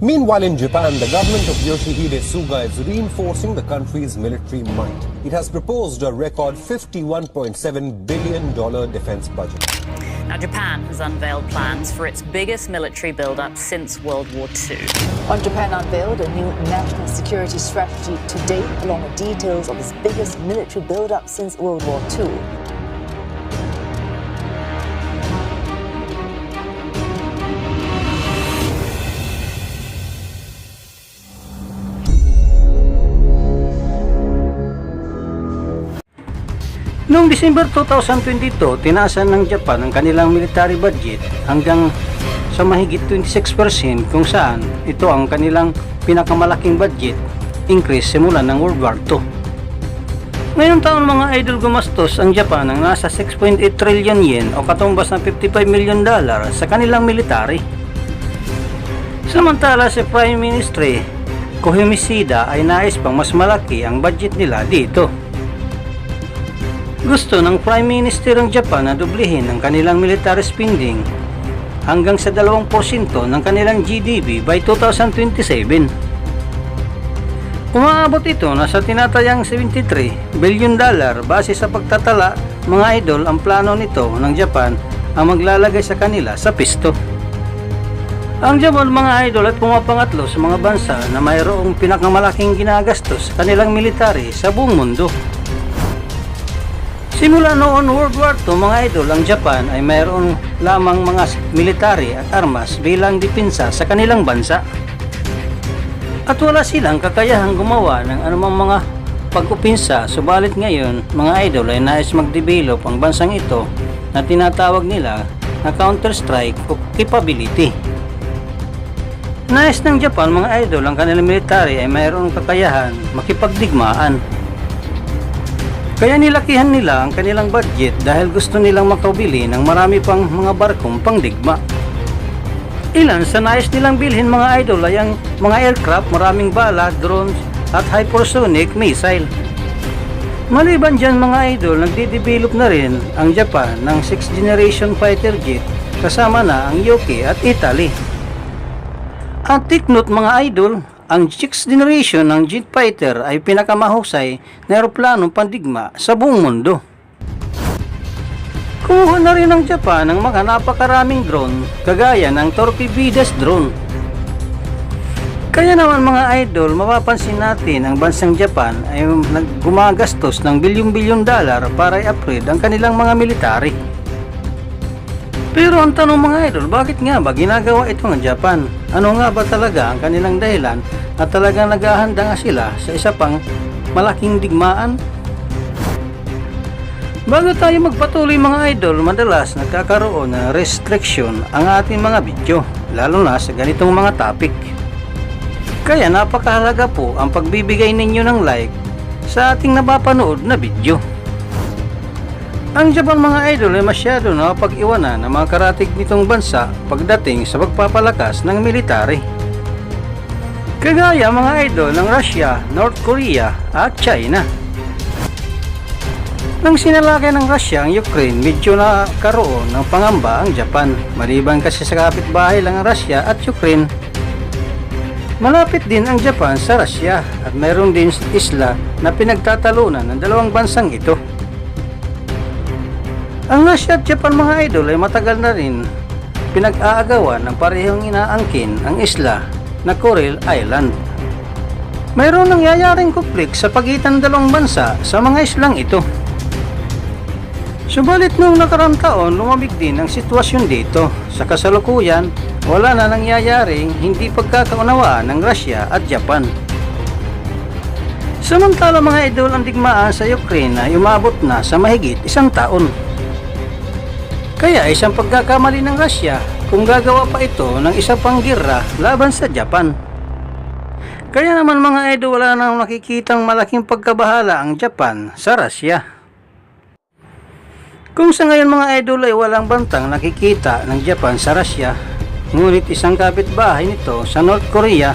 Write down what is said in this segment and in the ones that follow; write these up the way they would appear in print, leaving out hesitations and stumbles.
Meanwhile, in Japan, the government of Yoshihide Suga is reinforcing the country's military might. It has proposed a record $51.7 billion defense budget. Now, Japan has unveiled plans for its biggest military build-up since World War II. Japan unveiled a new national security strategy today, along with details of its biggest military build-up since World War II. Noong December 2022, tinaasan ng Japan ang kanilang military budget hanggang sa mahigit 26% kung saan ito ang kanilang pinakamalaking budget increase simula ng World War II. Ngayong taon mga idol, gumastos ang Japan ng nasa 6.8 trillion yen o katumbas ng $55 million sa kanilang military. Samantala si Prime Minister Kishida ay nais pang mas malaki ang budget nila dito. Gusto ng Prime Minister ng Japan na dublihin ang kanilang military spending hanggang sa 2% ng kanilang GDP by 2027. Umaabot ito na sa tinatayang $73 billion base sa pagtatala mga idol. Ang plano nito ng Japan ang maglalagay sa kanila sa pisto. Ang Japan mga idol at pumapangatlo sa mga bansa na mayroong pinakamalaking ginagastos sa kanilang military sa buong mundo. Simula noon World War II mga idol, ang Japan ay mayroon lamang mga military at armas bilang depensa sa kanilang bansa. At wala silang kakayahang gumawa ng anumang mga pag-upinsa, subalit ngayon mga idol ay nais mag-develop ang bansang ito na tinatawag nila na counter-strike capability. Nais ng Japan mga idol ang kanilang military ay mayroong kakayahan makipagdigmaan. Kaya nilakihan nila ang kanilang budget dahil gusto nilang makabili ng marami pang mga barkong pangdigma. Ilan sa nais nilang bilhin mga idol ay ang mga aircraft, maraming bala, drones at hypersonic missile. Maliban dyan mga idol, nagde-develop na rin ang Japan ng 6th generation fighter jet kasama na ang UK at Italy. At take note mga idol, ang 6th generation ng jet fighter ay pinakamahusay na eroplanong pandigma sa buong mundo. Kumuha na rin ng Japan ng mga napakaraming drone kagaya ng torpedoes drone. Kaya naman mga idol, mapapansin natin ang bansang Japan ay gumagastos ng bilyong-bilyong dollar para i-upgrade ang kanilang mga military. Pero ang tanong mga idol, bakit nga ba ginagawa ito ng Japan? Ano nga ba talaga ang kanilang dahilan at talagang naghahanda nga sila sa isa pang malaking digmaan? Bago tayo magpatuloy mga idol, madalas nagkakaroon ng restriction ang ating mga video, lalo na sa ganitong mga topic. Kaya napakahalaga po ang pagbibigay ninyo ng like sa ating napapanood na video. Ang Japan mga idol ay masyado na pag-iwanan ng mga karatig nitong bansa pagdating sa pagpapalakas ng military. Kagaya mga idol ng Russia, North Korea at China. Nang sinalakay ng Russia ang Ukraine, medyo nakaroon ng pangamba ang Japan. Maliban kasi sa kapitbahay lang ang Russia at Ukraine, malapit din ang Japan sa Russia at mayroon din isla na pinagtatalunan ng dalawang bansang ito. Ang Russia at Japan mga idol ay matagal na rin pinag-aagawan ng parehong inaangkin ang isla na Kuril Island. Mayroon nangyayaring konflik sa pagitan ng dalawang bansa sa mga islang ito. Subalit noong nakaraang taon, lumamig din ang sitwasyon dito. Sa kasalukuyan, wala na nangyayaring hindi pagkakaunawaan ng Russia at Japan. Samantala mga idol, ang digmaan sa Ukraine ay umabot na sa mahigit isang taon. Kaya isang pagkakamali ng Russia kung gagawa pa ito ng isa pang gera laban sa Japan. Kaya naman mga idol, wala nang nakikitang malaking pagkabahala ang Japan sa Russia. Kung sa ngayon mga idol ay walang bantang nakikita ng Japan sa Russia, ngunit isang kapitbahay nito sa North Korea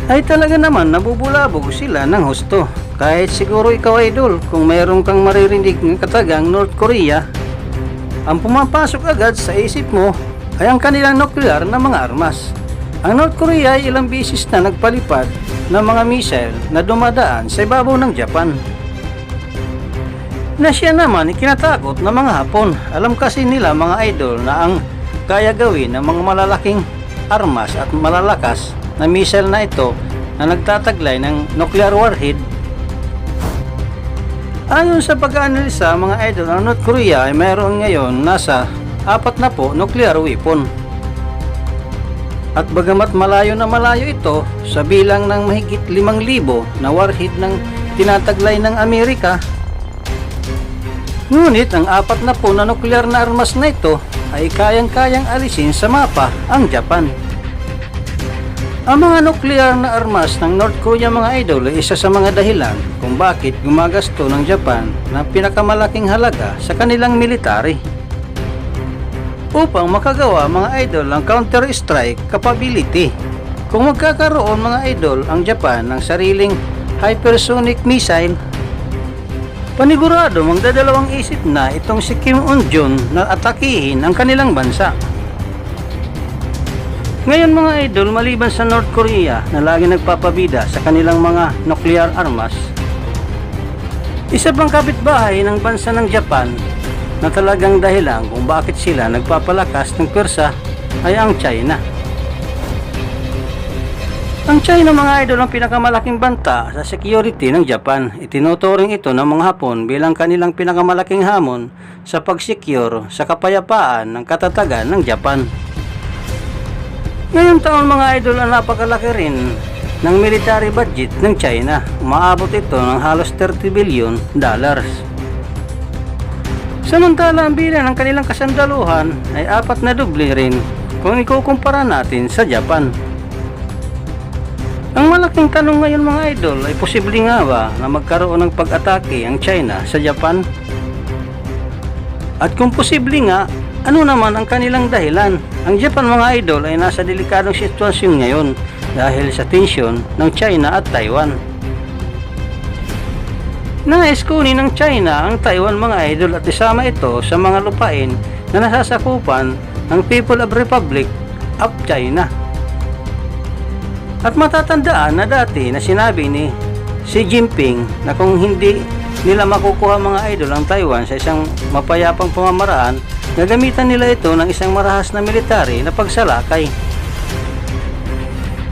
ay talaga naman nabubulabog sila ng husto. Kahit siguro ikaw idol, kung mayroon kang maririnig ng katagang North Korea, ang pumapasok agad sa isip mo ay ang kanilang nuclear na mga armas. Ang North Korea ay ilang bisis na nagpalipad ng mga missile na dumadaan sa ibabaw ng Japan. Na siya naman ikinatakot ng mga Hapon. Alam kasi nila mga idol na ang kaya gawin ng mga malalaking armas at malalakas na missile na ito na nagtataglay ng nuclear warhead. Ayon sa pag-aanalisa mga idol, ang North Korea ay mayroon ngayon nasa 4 na po nuclear weapon. At bagamat malayo na malayo ito sa bilang ng mahigit 5,000 na warhead ng tinataglay ng Amerika, ngunit ang 4 na po na nuclear na armas na ito ay kayang-kayang alisin sa mapa ang Japan. Ang mga nuclear na armas ng North Korea mga idol ay isa sa mga dahilan kung bakit gumagasto ng Japan ng pinakamalaking halaga sa kanilang military upang makagawa mga idol ng counter-strike capability. Kung magkakaroon mga idol ang Japan ng sariling hypersonic missile, panigurado magdadalawang isip na itong si Kim Un-jun na atakihin ang kanilang bansa. Ngayon mga idol, maliban sa North Korea na lagi nagpapabida sa kanilang mga nuclear armas, isa pang kapitbahay ng bansa ng Japan na talagang dahilan kung bakit sila nagpapalakas ng pwersa ay ang China. Ang China mga idol ang pinakamalaking banta sa security ng Japan. Itinuturing ito ng mga Hapon bilang kanilang pinakamalaking hamon sa pag-secure sa kapayapaan ng katatagan ng Japan. Ngayong taon mga idol ang napakalaki rin ng military budget ng China. Umaabot ito ng halos $30 billion. Samantala ang bilang ng kanilang kasandaluhan ay 4 na doble rin kung ikukumpara natin sa Japan. Ang malaking tanong ngayon mga idol ay posible nga ba na magkaroon ng pag-atake ang China sa Japan? At kung posible nga, ano naman ang kanilang dahilan? Ang Japan mga idol ay nasa delikadong sitwasyon ngayon dahil sa tensyon ng China at Taiwan. Nais kunin ng China ang Taiwan mga idol at isama ito sa mga lupain na nasasakupan ng People of Republic of China. At matatandaan na dati na sinabi ni Xi Jinping na kung hindi nila makukuha mga idol ang Taiwan sa isang mapayapang pamamaraan, gagamitan nila ito ng isang marahas na military na pagsalakay.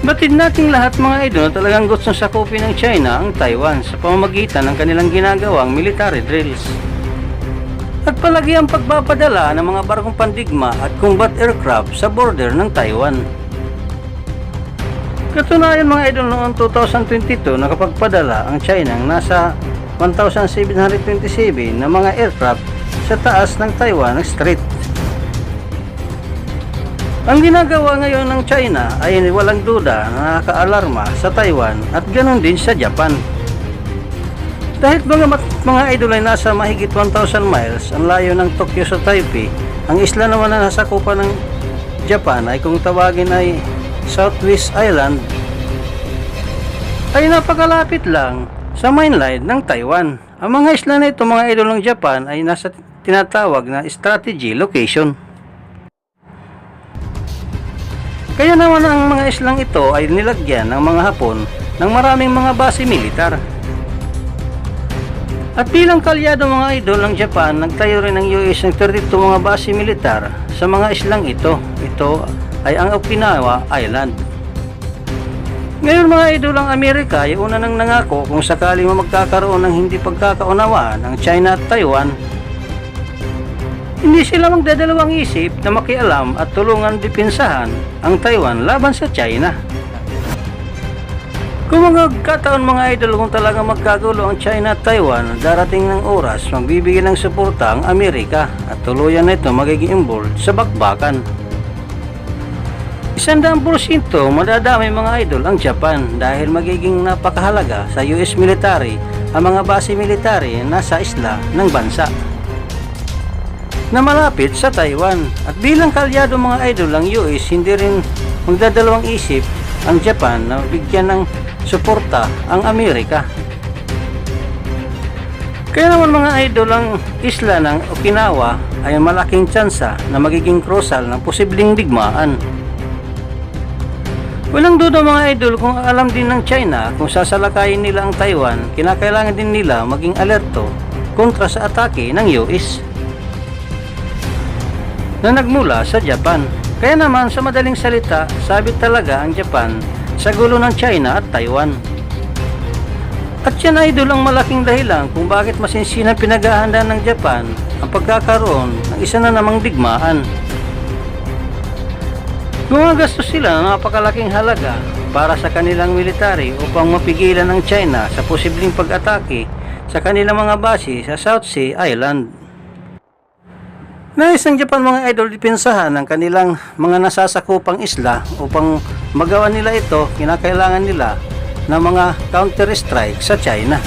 Batid nating lahat mga idol na talagang gustong sakupin ng China ang Taiwan sa pamamagitan ng kanilang ginagawang military drills. At palagi ang pagpapadala ng mga barkong pandigma at combat aircraft sa border ng Taiwan. Katunayan mga idol noong 2022 nakapagpadala ang China ng nasa 1,727 na mga aircraft sa taas ng Taiwan Strait. Ang ginagawa ngayon ng China ay walang duda na nakakaalarma sa Taiwan at ganoon din sa Japan. Dahil mga idol ay nasa mahigit 1,000 miles ang layo ng Tokyo sa Taipei, ang isla naman na nasakupan ng Japan ay kung tawagin ay Southwest Island ay napakalapit lang sa mainland ng Taiwan. Ang mga isla na ito mga idol ng Japan ay nasa tinatawag na strategy location. Kaya naman ang mga islang ito ay nilagyan ng mga Hapon ng maraming mga base militar. At bilang kalyado mga idol ng Japan, nagtayo rin ng US ng 32 mga base militar sa mga islang ito. Ito ay ang Okinawa Island. Ngayon mga idol ang Amerika ay una nang nangako kung sakaling magkakaroon ng hindi pagkakaunawaan ng China at Taiwan, hindi sila magdadalawang isip na makialam at tulungan depensahan ang Taiwan laban sa China. Kung magkataon mga idol kung talagang magkagulo ang China at Taiwan, darating ng oras magbibigay ng suporta ang Amerika at tuluyan na ito magiging involved sa bakbakan. 100% madadamay mga idol ang Japan dahil magiging napakahalaga sa US military ang mga base military nasa isla ng bansa na malapit sa Taiwan. At bilang kalyado mga idol ang US, hindi rin magdadalawang isip ang Japan na bigyan ng suporta ang Amerika. Kaya naman mga idol ang isla ng Okinawa ay malaking tsansa na magiging krusal ng posibleng digmaan. Walang duda mga idol kung alam din ng China kung sasalakayin nila ang Taiwan, kinakailangan din nila maging alerto kontra sa atake ng US na nagmula sa Japan. Kaya naman sa madaling salita, sabit talaga ang Japan sa gulo ng China at Taiwan. At yan idol ang malaking dahilan kung bakit masinsinang pinaghahanda ng Japan ang pagkakaroon ng isa na namang digmaan. Gumagastos sila ng napakalaking halaga para sa kanilang military upang mapigilan ng China sa posibleng pag-atake sa kanilang mga base sa South Sea Island. Nais ng Japan mga idol depensahan ng kanilang mga nasasakupang isla upang magawa nila ito, kinakailangan nila ng mga counter-strike sa China.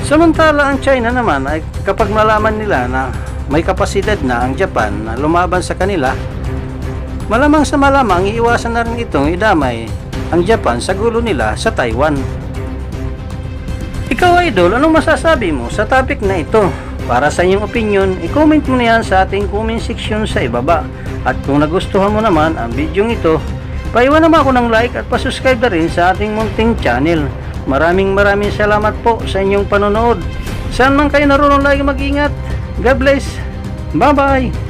Samantala ang China naman ay kapag malaman nila na may kapasidad na ang Japan na lumaban sa kanila, malamang sa malamang iiwasan na rin itong idamay ang Japan sa gulo nila sa Taiwan. Ikaw idol, anong masasabi mo sa topic na ito? Para sa inyong opinion, i-comment mo na yan sa ating comment section sa ibaba. At kung nagustuhan mo naman ang video ito, paiwan naman ako ng like at pasubscribe na rin sa ating munting channel. Maraming salamat po sa inyong panonood. Saan man kayo naroon, lagi mag-ingat. God bless. Bye bye.